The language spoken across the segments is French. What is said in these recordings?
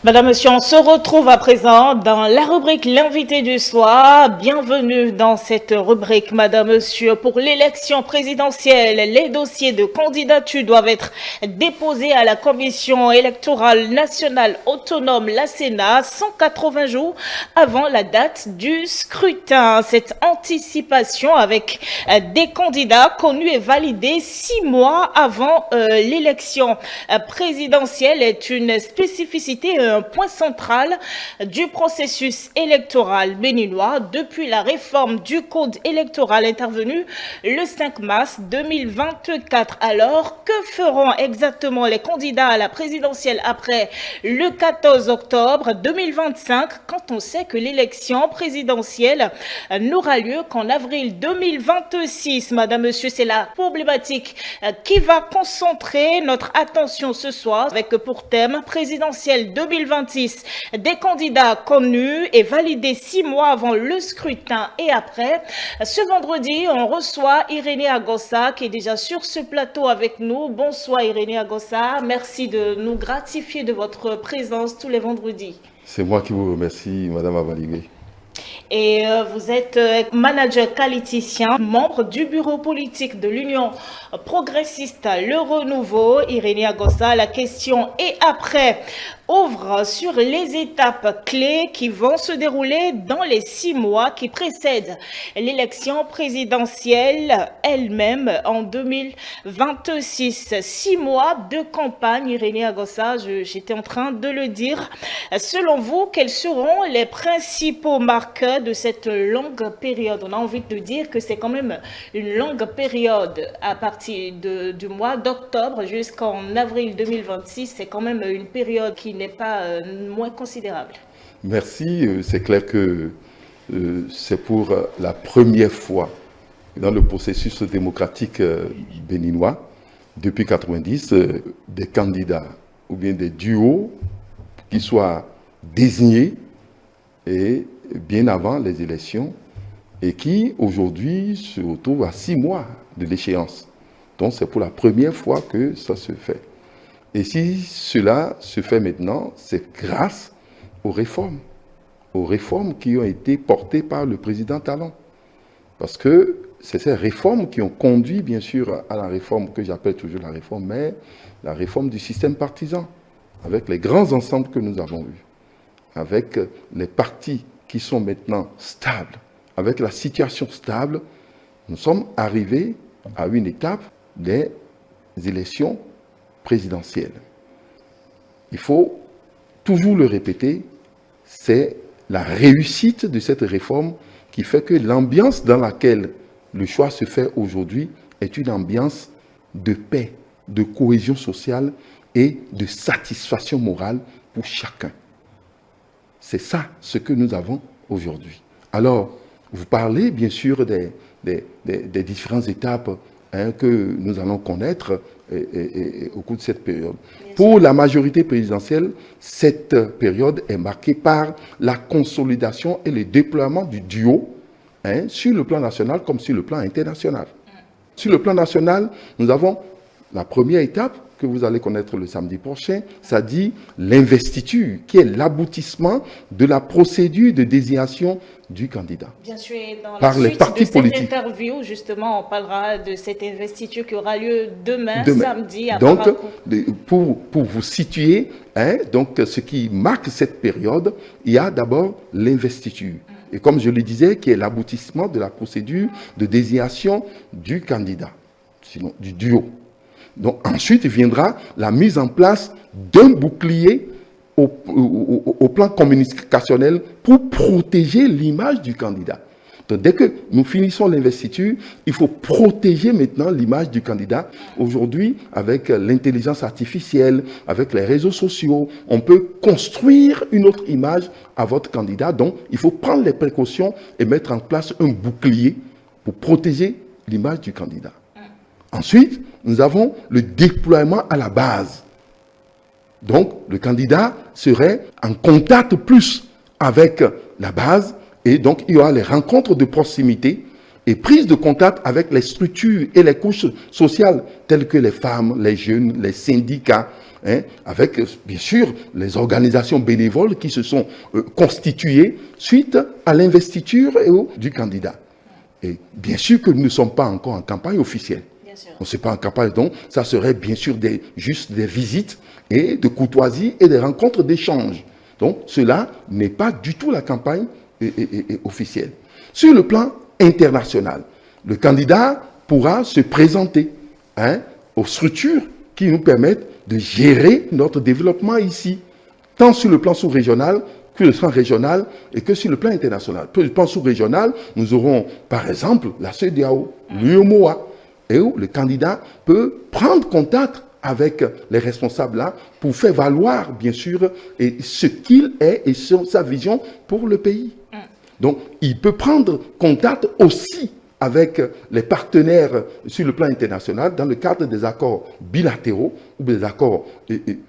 Madame, Monsieur, on se retrouve à présent dans la rubrique L'invité du soir. Bienvenue dans cette rubrique, Madame, Monsieur. Pour l'élection présidentielle, les dossiers de candidature doivent être déposés à la Commission électorale nationale autonome, la Sénat, 180 jours avant la date du scrutin. Cette anticipation avec des candidats connus et validés 6 mois avant l'élection présidentielle est une spécificité, un point central du processus électoral béninois depuis la réforme du code électoral intervenue le 5 mars 2024. Alors, que feront exactement les candidats à la présidentielle après le 14 octobre 2025 quand on sait que l'élection présidentielle n'aura lieu qu'en avril 2026? Madame, Monsieur, c'est la problématique qui va concentrer notre attention ce soir avec pour thème présidentielle 2026, des candidats connus et validés 6 mois avant le scrutin et après. Ce vendredi, on reçoit Irénée Agossa qui est déjà sur ce plateau avec nous. Bonsoir Irénée Agossa, merci de nous gratifier de votre présence tous les vendredis. C'est moi qui vous remercie, Madame Avaligé. Et vous êtes manager qualiticien, membre du bureau politique de l'Union progressiste Le Renouveau. Irénée Agossa, la question et après ouvre sur les étapes clés qui vont se dérouler dans les 6 mois qui précèdent l'élection présidentielle elle-même en 2026. 6 mois de campagne, Irénée Agossa, j'étais en train de le dire. Selon vous, quels seront les principaux marqueurs de cette longue période? On a envie de dire que c'est quand même une longue période à partir du mois d'octobre jusqu'en avril 2026. C'est quand même une période qui n'est pas moins considérable. Merci. C'est clair que c'est pour la première fois dans le processus démocratique béninois, depuis 1990, des candidats ou bien des duos qui soient désignés et bien avant les élections et qui aujourd'hui se retrouvent à 6 mois de l'échéance. Donc c'est pour la première fois que ça se fait. Et si cela se fait maintenant, c'est grâce aux réformes qui ont été portées par le président Talon. Parce que c'est ces réformes qui ont conduit, bien sûr, à la réforme que j'appelle toujours la réforme, mais la réforme du système partisan, avec les grands ensembles que nous avons eus, avec les partis qui sont maintenant stables, avec la situation stable, nous sommes arrivés à une étape des élections présidentielle. Il faut toujours le répéter, c'est la réussite de cette réforme qui fait que l'ambiance dans laquelle le choix se fait aujourd'hui est une ambiance de paix, de cohésion sociale et de satisfaction morale pour chacun. C'est ça ce que nous avons aujourd'hui. Alors, vous parlez bien sûr des différentes étapes que nous allons connaître au cours de cette période. Pour la majorité présidentielle, cette période est marquée par la consolidation et le déploiement du duo sur le plan national comme sur le plan international. Sur le plan national, nous avons la première étape que vous allez connaître le samedi prochain, c'est-à-dire l'investiture, qui est l'aboutissement de la procédure de désignation du candidat. Bien sûr, dans par la les partis politiques. Cette interview, justement, on parlera de cette investiture qui aura lieu demain. Samedi, à donc, Parakou. pour vous situer, donc, ce qui marque cette période, il y a d'abord l'investiture. Et comme je le disais, qui est l'aboutissement de la procédure de désignation du candidat, sinon du duo. Donc ensuite viendra la mise en place d'un bouclier au plan communicationnel pour protéger l'image du candidat. Donc dès que nous finissons l'investiture, il faut protéger maintenant l'image du candidat. Aujourd'hui, avec l'intelligence artificielle, avec les réseaux sociaux, on peut construire une autre image à votre candidat. Donc il faut prendre les précautions et mettre en place un bouclier pour protéger l'image du candidat. Ensuite, nous avons le déploiement à la base. Donc, le candidat serait en contact plus avec la base et donc il y aura les rencontres de proximité et prise de contact avec les structures et les couches sociales telles que les femmes, les jeunes, les syndicats, avec bien sûr les organisations bénévoles qui se sont constituées suite à l'investiture du candidat. Et bien sûr que nous ne sommes pas encore en campagne officielle. On ne sait pas en campagne, donc ça serait bien sûr juste des visites et de courtoisie et des rencontres d'échange. Donc cela n'est pas du tout la campagne officielle. Sur le plan international, le candidat pourra se présenter aux structures qui nous permettent de gérer notre développement ici, tant sur le plan sous-régional que le plan régional et que sur le plan international. Sur le plan sous-régional, nous aurons par exemple la CEDEAO, l'UEMOA, et où le candidat peut prendre contact avec les responsables là pour faire valoir bien sûr ce qu'il est et sa vision pour le pays. Donc il peut prendre contact aussi avec les partenaires sur le plan international dans le cadre des accords bilatéraux ou des accords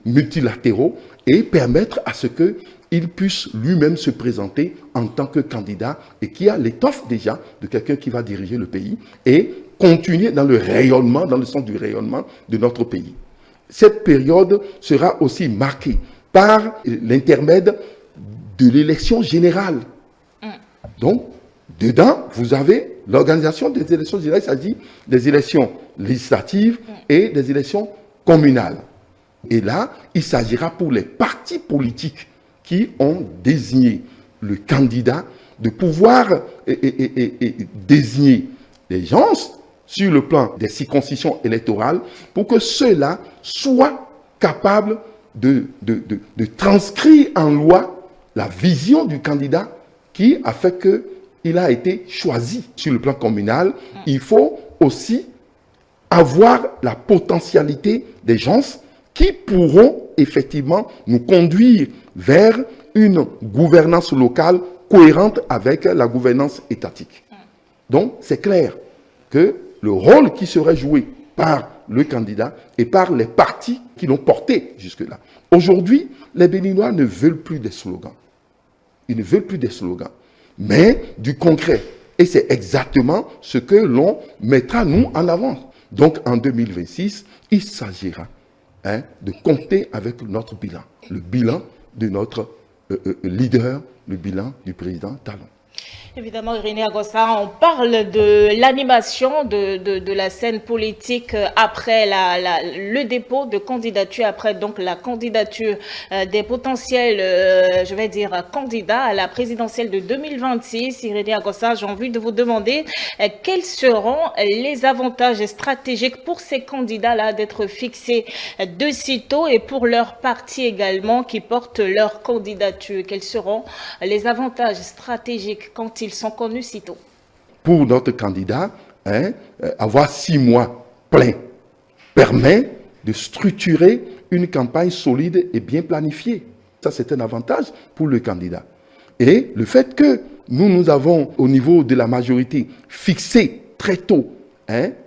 multilatéraux et permettre à ce qu'il puisse lui-même se présenter en tant que candidat et qui a l'étoffe déjà de quelqu'un qui va diriger le pays et continuer dans le rayonnement, dans le sens du rayonnement de notre pays. Cette période sera aussi marquée par l'intermède de l'élection générale. Donc, dedans, vous avez l'organisation des élections générales, c'est-à-dire des élections législatives et des élections communales. Et là, il s'agira pour les partis politiques qui ont désigné le candidat de pouvoir désigner des gens sur le plan des circonscriptions électorales pour que ceux-là soient capables de transcrire en loi la vision du candidat qui a fait qu'il a été choisi. Sur le plan communal, il faut aussi avoir la potentialité des gens qui pourront effectivement nous conduire vers une gouvernance locale cohérente avec la gouvernance étatique. Donc, c'est clair que le rôle qui serait joué par le candidat et par les partis qui l'ont porté jusque-là. Aujourd'hui, les Béninois ne veulent plus des slogans. Ils ne veulent plus des slogans, mais du concret. Et c'est exactement ce que l'on mettra, nous, en avant. Donc, en 2026, il s'agira de compter avec notre bilan. Le bilan de notre leader, le bilan du président Talon. Évidemment, Irénée Agossa, on parle de l'animation de la scène politique après le dépôt de candidature, après donc la candidature des potentiels, je vais dire, candidats à la présidentielle de 2026. Irénée Agossa, j'ai envie de vous demander quels seront les avantages stratégiques pour ces candidats-là d'être fixés de sitôt et pour leur parti également qui porte leur candidature. Quels seront les avantages stratégiques quand ils sont connus si tôt? Pour notre candidat, avoir 6 mois pleins permet de structurer une campagne solide et bien planifiée. Ça, c'est un avantage pour le candidat. Et le fait que nous avons, au niveau de la majorité, fixé très tôt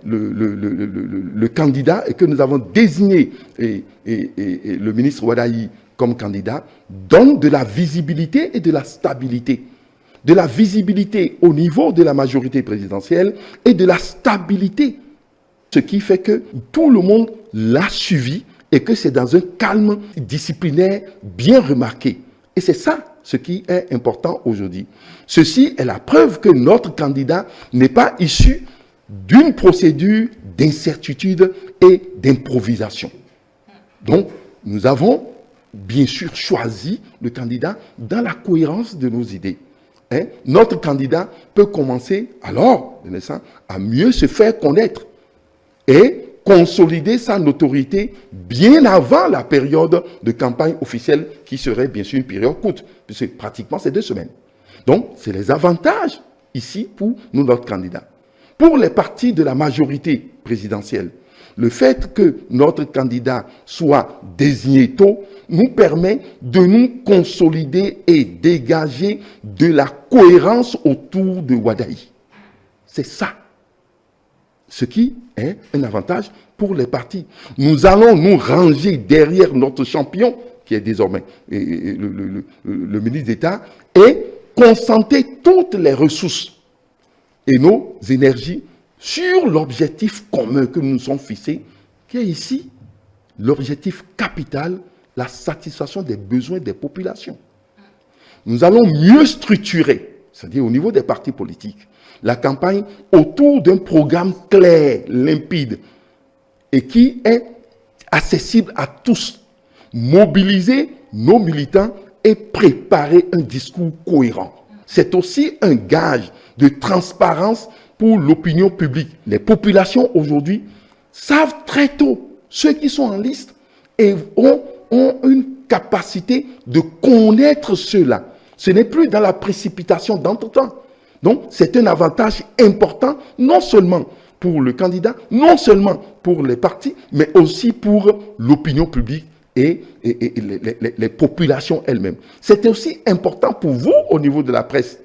le candidat et que nous avons désigné le ministre Wadayi comme candidat, donne de la visibilité et de la stabilité. De la visibilité au niveau de la majorité présidentielle et de la stabilité. Ce qui fait que tout le monde l'a suivi et que c'est dans un calme disciplinaire bien remarqué. Et c'est ça ce qui est important aujourd'hui. Ceci est la preuve que notre candidat n'est pas issu d'une procédure d'incertitude et d'improvisation. Donc, nous avons bien sûr choisi le candidat dans la cohérence de nos idées. Notre candidat peut commencer alors à mieux se faire connaître et consolider sa notoriété bien avant la période de campagne officielle qui serait bien sûr une période courte, puisque pratiquement c'est 2 semaines. Donc, c'est les avantages ici pour nous, notre candidat. Pour les partis de la majorité présidentielle, le fait que notre candidat soit désigné tôt nous permet de nous consolider et dégager de la cohérence autour de Wadayi. C'est ça. Ce qui est un avantage pour les partis. Nous allons nous ranger derrière notre champion, qui est désormais le ministre d'État, et concentrer toutes les ressources et nos énergies sur l'objectif commun que nous nous sommes fixés, qui est ici l'objectif capital, la satisfaction des besoins des populations. Nous allons mieux structurer, c'est-à-dire au niveau des partis politiques, la campagne autour d'un programme clair, limpide, et qui est accessible à tous. Mobiliser nos militants et préparer un discours cohérent. C'est aussi un gage de transparence pour l'opinion publique. Les populations aujourd'hui savent très tôt, ceux qui sont en liste, et ont une capacité de connaître cela. Ce n'est plus dans la précipitation d'entretemps. Donc, c'est un avantage important, non seulement pour le candidat, non seulement pour les partis, mais aussi pour l'opinion publique et les populations elles-mêmes. C'est aussi important pour vous, au niveau de la presse,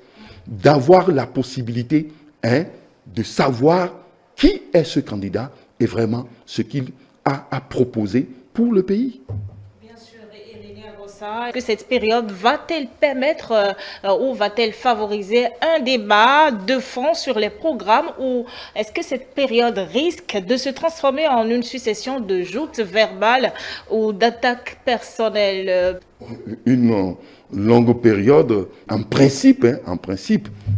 d'avoir la possibilité de savoir qui est ce candidat et vraiment ce qu'il a à proposer pour le pays. Est-ce que cette période va-t-elle permettre ou va-t-elle favoriser un débat de fond sur les programmes, ou est-ce que cette période risque de se transformer en une succession de joutes verbales ou d'attaques personnelles? Une longue période, en principe,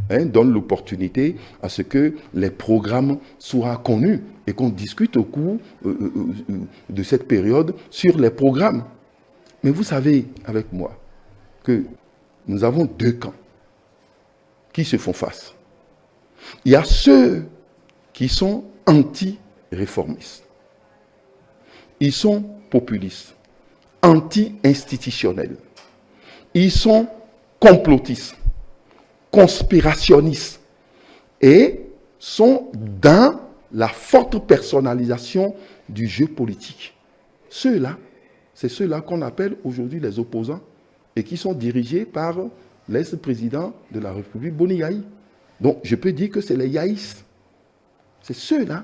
donne l'opportunité à ce que les programmes soient connus et qu'on discute au cours de cette période sur les programmes. Mais vous savez avec moi que nous avons deux camps qui se font face. Il y a ceux qui sont anti-réformistes. Ils sont populistes, anti-institutionnels. Ils sont complotistes, conspirationnistes et sont dans la forte personnalisation du jeu politique. Ceux-là, c'est ceux-là qu'on appelle aujourd'hui les opposants et qui sont dirigés par l'ex-président de la République, Boni Yayi. Donc, je peux dire que c'est les yaïstes. C'est ceux-là.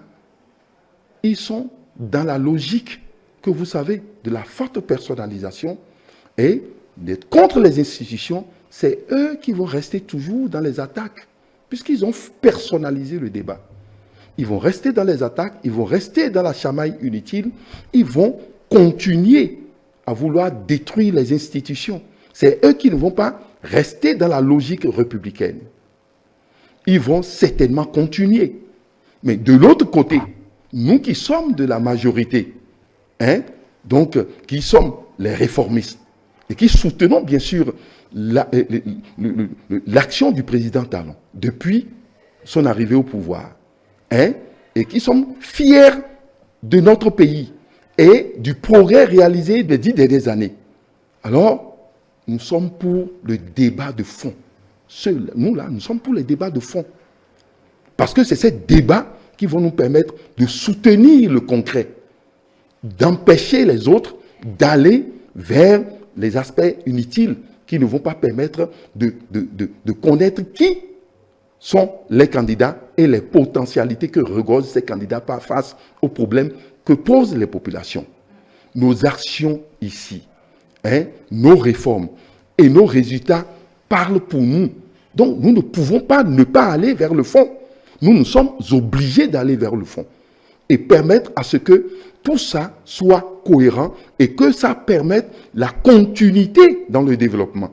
Ils sont dans la logique que vous savez de la forte personnalisation et d'être contre les institutions. C'est eux qui vont rester toujours dans les attaques puisqu'ils ont personnalisé le débat. Ils vont rester dans les attaques, ils vont rester dans la chamaille inutile, ils vont continuer à vouloir détruire les institutions. C'est eux qui ne vont pas rester dans la logique républicaine. Ils vont certainement continuer. Mais de l'autre côté, nous qui sommes de la majorité, donc qui sommes les réformistes, et qui soutenons bien sûr l'action du président Talon depuis son arrivée au pouvoir, et qui sommes fiers de notre pays et du progrès réalisé des 10 dernières années. Alors, nous sommes pour le débat de fond. Nous, là, nous sommes pour les débats de fond. Parce que c'est ces débats qui vont nous permettre de soutenir le concret, d'empêcher les autres d'aller vers les aspects inutiles qui ne vont pas permettre de connaître qui sont les candidats et les potentialités que regorgent ces candidats face aux problèmes que posent les populations. Nos actions ici, nos réformes et nos résultats parlent pour nous. Donc nous ne pouvons pas ne pas aller vers le fond. Nous sommes obligés d'aller vers le fond et permettre à ce que tout ça soit cohérent et que ça permette la continuité dans le développement.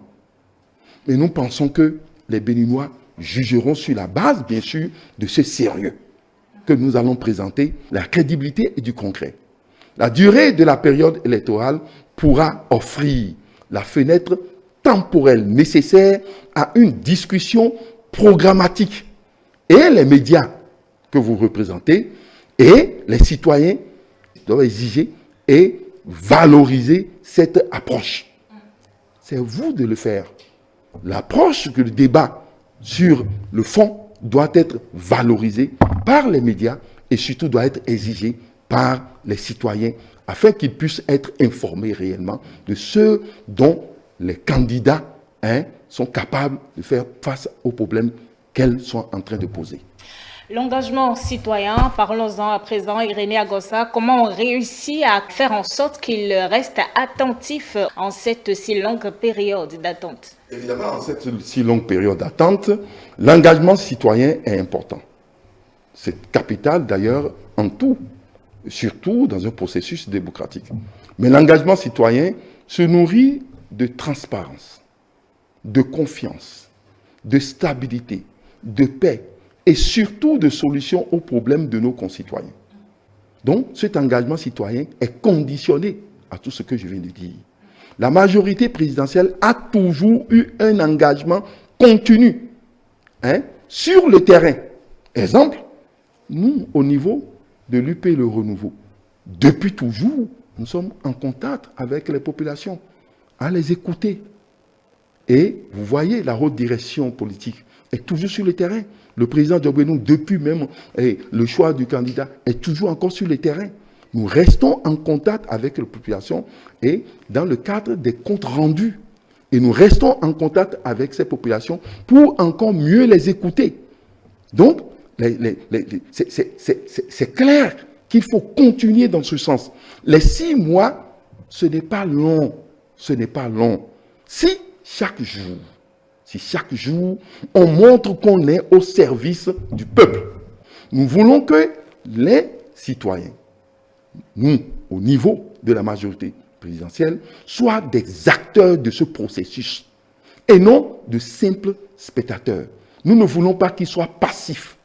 Mais nous pensons que les Béninois jugeront sur la base, bien sûr, de ce sérieux que nous allons présenter, la crédibilité et du concret. La durée de la période électorale pourra offrir la fenêtre temporelle nécessaire à une discussion programmatique. Et les médias que vous représentez et les citoyens doivent exiger et valoriser cette approche. C'est à vous de le faire. L'approche que le débat sur le fond doit être valorisé par les médias et surtout doit être exigé par les citoyens afin qu'ils puissent être informés réellement de ce dont les candidats sont capables de faire face aux problèmes qu'elles sont en train de poser. L'engagement citoyen, parlons-en à présent, Irénée Agossa, comment on réussit à faire en sorte qu'il reste attentif en cette si longue période d'attente? Évidemment, en cette si longue période d'attente, l'engagement citoyen est important. C'est capital d'ailleurs en tout, surtout dans un processus démocratique. Mais l'engagement citoyen se nourrit de transparence, de confiance, de stabilité, de paix et surtout de solutions aux problèmes de nos concitoyens. Donc, cet engagement citoyen est conditionné à tout ce que je viens de dire. La majorité présidentielle a toujours eu un engagement continu sur le terrain. Exemple, nous, au niveau de l'UP Le Renouveau, depuis toujours, nous sommes en contact avec les populations, à les écouter. Et vous voyez, la haute direction politique est toujours sur le terrain. Le président Diogbenou, depuis même le choix du candidat, est toujours encore sur le terrain. Nous restons en contact avec la population et dans le cadre des comptes rendus. Et nous restons en contact avec ces populations pour encore mieux les écouter. Donc, c'est clair qu'il faut continuer dans ce sens. Les 6 mois, ce n'est pas long. Ce n'est pas long. Si chaque jour, on montre qu'on est au service du peuple, nous voulons que les citoyens, nous, au niveau de la majorité présidentielle, soient des acteurs de ce processus et non de simples spectateurs. Nous ne voulons pas qu'ils soient passifs.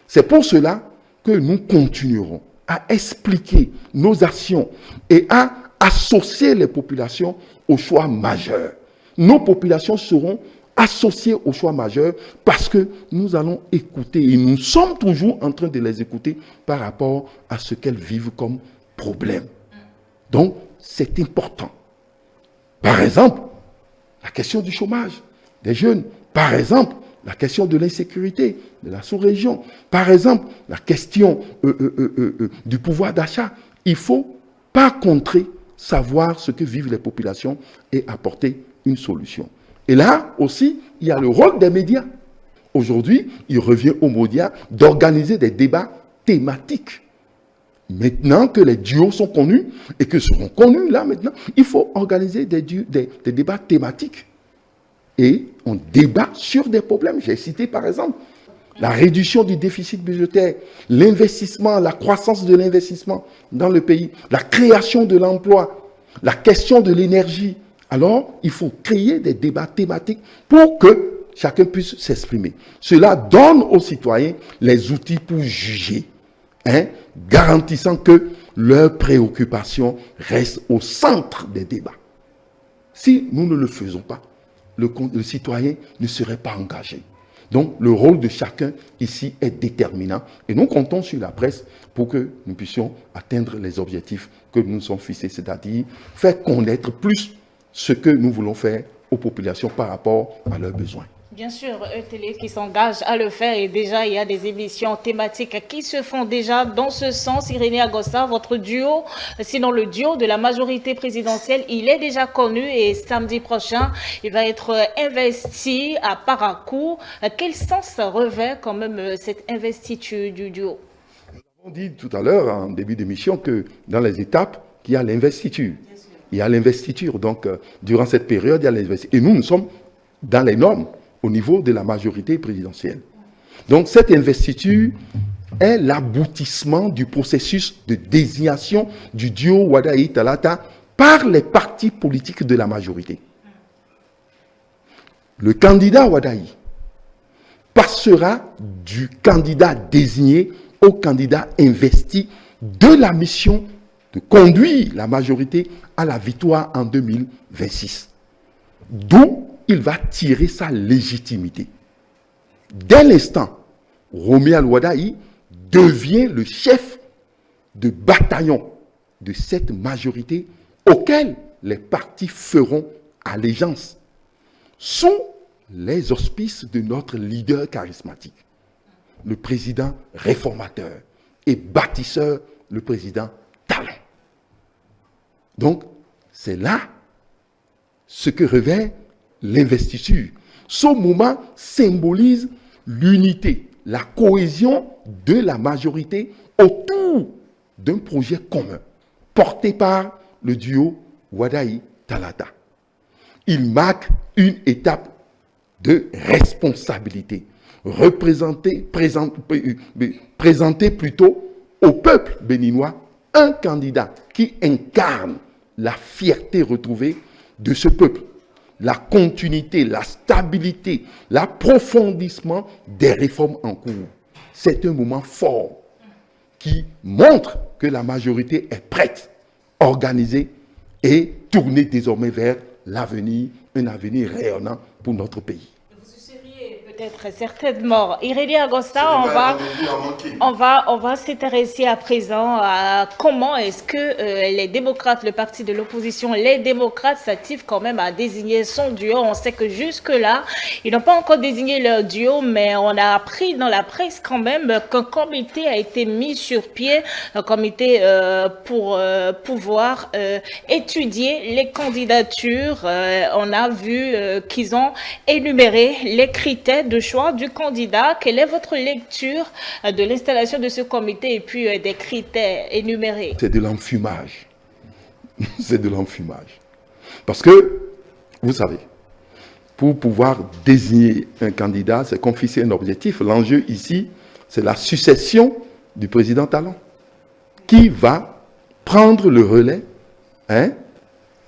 C'est pour cela que nous continuerons à expliquer nos actions et à associer les populations aux choix majeurs. Nos populations seront associées aux choix majeurs parce que nous allons écouter et nous sommes toujours en train de les écouter par rapport à ce qu'elles vivent comme problème. Donc, c'est important. Par exemple, la question du chômage des jeunes. Par exemple, la question de l'insécurité de la sous-région. Par exemple, la question du pouvoir d'achat. Il ne faut pas contrer, savoir ce que vivent les populations et apporter une solution. Et là aussi, il y a le rôle des médias. Aujourd'hui, il revient aux médias d'organiser des débats thématiques. Maintenant que les duos sont connus et que seront connus là maintenant, il faut organiser des débats thématiques. Et on débat sur des problèmes. J'ai cité par exemple la réduction du déficit budgétaire, l'investissement, la croissance de l'investissement dans le pays, la création de l'emploi, la question de l'énergie. Alors, il faut créer des débats thématiques pour que chacun puisse s'exprimer. Cela donne aux citoyens les outils pour juger, garantissant que leurs préoccupations restent au centre des débats. Si nous ne le faisons pas, le citoyen ne serait pas engagé. Donc, le rôle de chacun ici est déterminant. Et nous comptons sur la presse pour que nous puissions atteindre les objectifs que nous nous sommes fixés, c'est-à-dire faire connaître plus ce que nous voulons faire aux populations par rapport à leurs besoins. Bien sûr, ETélé qui s'engage à le faire et déjà il y a des émissions thématiques qui se font déjà dans ce sens. Irénée Agossa, votre duo, sinon le duo de la majorité présidentielle, il est déjà connu et samedi prochain, il va être investi à Parakou. Quel sens revêt quand même cette investiture du duo? On dit tout à l'heure, en début d'émission, que dans les étapes, il y a l'investiture. Il y a l'investiture. Donc, durant cette période, il y a l'investiture. Et nous sommes dans les normes au niveau de la majorité présidentielle. Donc, cette investiture est l'aboutissement du processus de désignation du duo Wadayi-Talata par les partis politiques de la majorité. Le candidat Wadayi passera du candidat désigné au candidat investi de la mission de conduire la majorité à la victoire en 2026. D'où il va tirer sa légitimité. Dès l'instant, Rommé Al-Wadayi devient le chef de bataillon de cette majorité auquel les partis feront allégeance sous les auspices de notre leader charismatique, le président réformateur et bâtisseur, le président Talon. Donc, c'est là ce que revêt l'investiture. Ce moment symbolise l'unité, la cohésion de la majorité autour d'un projet commun, porté par le duo Wadaï-Talata. Il marque une étape de responsabilité, présenter plutôt au peuple béninois un candidat qui incarne la fierté retrouvée de ce peuple, la continuité, la stabilité, l'approfondissement des réformes en cours. C'est un moment fort qui montre que la majorité est prête, organisée et tournée désormais vers l'avenir, un avenir rayonnant pour notre pays. Peut-être, certainement. Irélie Agosta, on va s'intéresser à présent à comment est-ce que les démocrates, le parti de l'opposition, les démocrates s'activent quand même à désigner son duo. On sait que jusque-là, ils n'ont pas encore désigné leur duo, mais on a appris dans la presse quand même qu'un comité a été mis sur pied, un comité pour pouvoir étudier les candidatures. On a vu qu'ils ont énuméré les critères de choix du candidat. Quelle est votre lecture de l'installation de ce comité et puis des critères énumérés? C'est de l'enfumage. C'est de l'enfumage. Parce que, vous savez, pour pouvoir désigner un candidat, c'est qu'on fixe un objectif. L'enjeu ici, c'est la succession du président Talon, qui va prendre le relais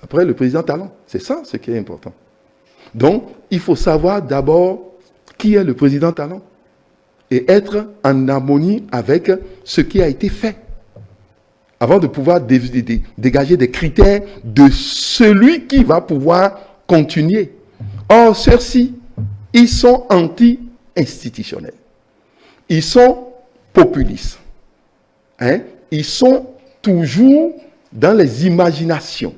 après le président Talon. C'est ça ce qui est important. Donc, il faut savoir d'abord qui est le président Talon et être en harmonie avec ce qui a été fait avant de pouvoir dégager des critères de celui qui va pouvoir continuer. Or, ceux-ci, ils sont anti-institutionnels. Ils sont populistes. Ils sont toujours dans les imaginations.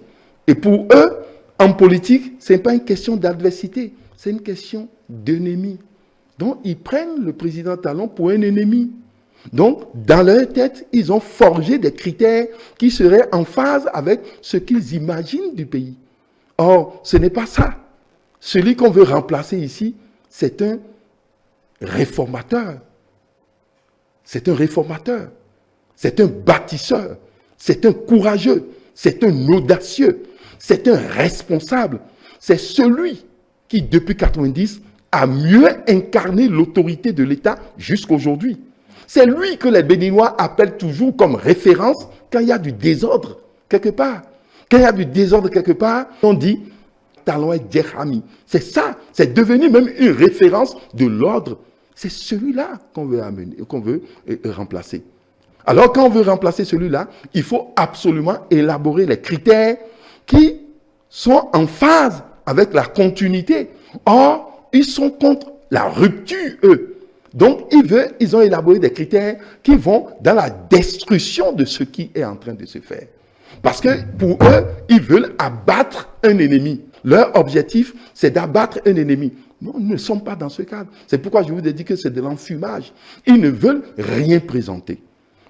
Et pour eux, en politique, ce n'est pas une question d'adversité, c'est une question d'ennemi. Donc, ils prennent le président Talon pour un ennemi. Donc, dans leur tête, ils ont forgé des critères qui seraient en phase avec ce qu'ils imaginent du pays. Or, ce n'est pas ça. Celui qu'on veut remplacer ici, c'est un réformateur. C'est un réformateur. C'est un bâtisseur. C'est un courageux. C'est un audacieux. C'est un responsable. C'est celui qui, depuis 1990, a mieux incarné l'autorité de l'État jusqu'aujourd'hui. C'est lui que les Béninois appellent toujours comme référence quand il y a du désordre quelque part. Quand il y a du désordre quelque part, on dit Talon et Djerhami. C'est ça, c'est devenu même une référence de l'ordre. C'est celui-là qu'on veut amener, qu'on veut remplacer. Alors quand on veut remplacer celui-là, il faut absolument élaborer les critères qui sont en phase avec la continuité. Or, ils sont contre la rupture, eux. Donc, ils ont élaboré des critères qui vont dans la destruction de ce qui est en train de se faire. Parce que pour eux, ils veulent abattre un ennemi. Leur objectif, c'est d'abattre un ennemi. Non, nous ne sommes pas dans ce cadre. C'est pourquoi je vous ai dit que c'est de l'enfumage. Ils ne veulent rien présenter.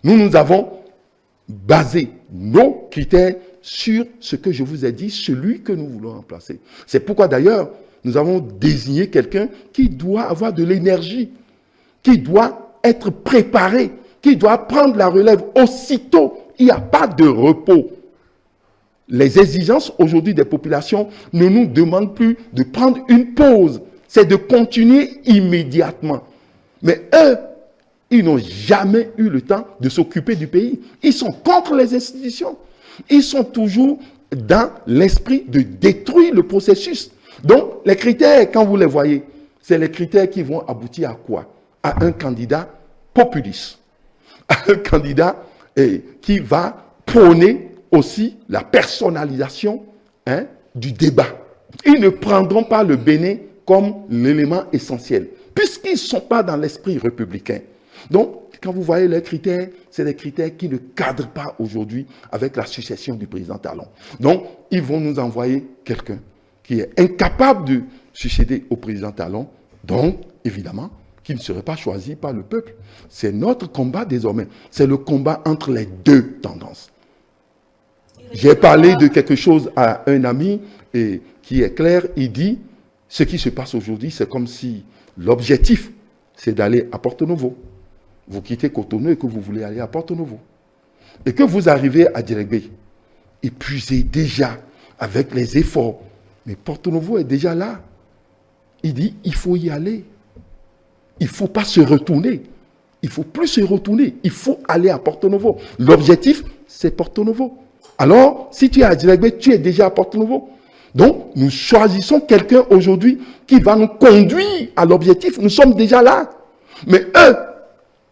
Nous avons basé nos critères sur ce que je vous ai dit, celui que nous voulons remplacer. C'est pourquoi d'ailleurs, nous avons désigné quelqu'un qui doit avoir de l'énergie, qui doit être préparé, qui doit prendre la relève aussitôt. Il n'y a pas de repos. Les exigences aujourd'hui des populations ne nous demandent plus de prendre une pause. C'est de continuer immédiatement. Mais eux, ils n'ont jamais eu le temps de s'occuper du pays. Ils sont contre les institutions. Ils sont toujours dans l'esprit de détruire le processus. Donc, les critères, quand vous les voyez, c'est les critères qui vont aboutir à quoi? À un candidat populiste. À un candidat qui va prôner aussi la personnalisation du débat. Ils ne prendront pas le Bénin comme l'élément essentiel, puisqu'ils ne sont pas dans l'esprit républicain. Donc, quand vous voyez les critères, c'est des critères qui ne cadrent pas aujourd'hui avec la succession du président Talon. Donc, ils vont nous envoyer quelqu'un qui est incapable de succéder au président Talon, donc, évidemment, qui ne serait pas choisi par le peuple. C'est notre combat désormais. C'est le combat entre les deux tendances. J'ai parlé de quelque chose à un ami qui est clair. Il dit, ce qui se passe aujourd'hui, c'est comme si l'objectif, c'est d'aller à Porto Novo. Vous quittez Cotonou et que vous voulez aller à Porto Novo. Et que vous arrivez à Djeregbé, épuisé déjà avec les efforts. Mais Porto Novo est déjà là. Il dit, il faut y aller. Il ne faut pas se retourner. Il ne faut plus se retourner. Il faut aller à Porto Novo. L'objectif, c'est Porto Novo. Alors, si tu es à Djeregbé, tu es déjà à Porto Novo. Donc, nous choisissons quelqu'un aujourd'hui qui va nous conduire à l'objectif. Nous sommes déjà là. Mais eux,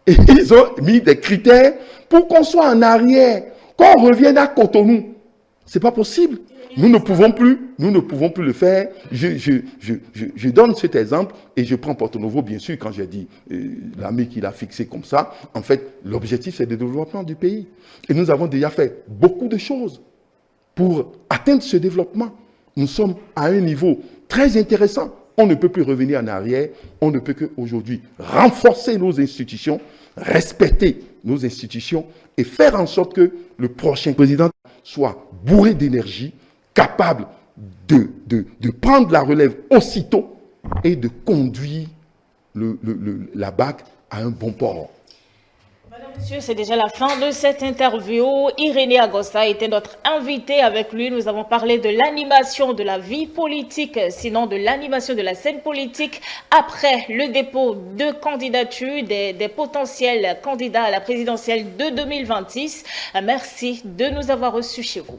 ils ont mis des critères pour qu'on soit en arrière, qu'on revienne à Cotonou. Ce n'est pas possible. Nous ne pouvons plus le faire. Je donne cet exemple et je prends Porto Novo, bien sûr, quand j'ai dit l'ami qui l'a fixé comme ça. En fait, l'objectif, c'est le développement du pays. Et nous avons déjà fait beaucoup de choses pour atteindre ce développement. Nous sommes à un niveau très intéressant. On ne peut plus revenir en arrière. On ne peut qu'aujourd'hui renforcer nos institutions, respecter nos institutions et faire en sorte que le prochain président soit bourré d'énergie, capable de prendre la relève aussitôt et de conduire la BAC à un bon port. Madame, Monsieur, c'est déjà la fin de cette interview. Irénée Agosta était notre invité. Avec lui, nous avons parlé de l'animation de la vie politique, sinon de l'animation de la scène politique après le dépôt de candidature des potentiels candidats à la présidentielle de 2026. Merci de nous avoir reçus chez vous.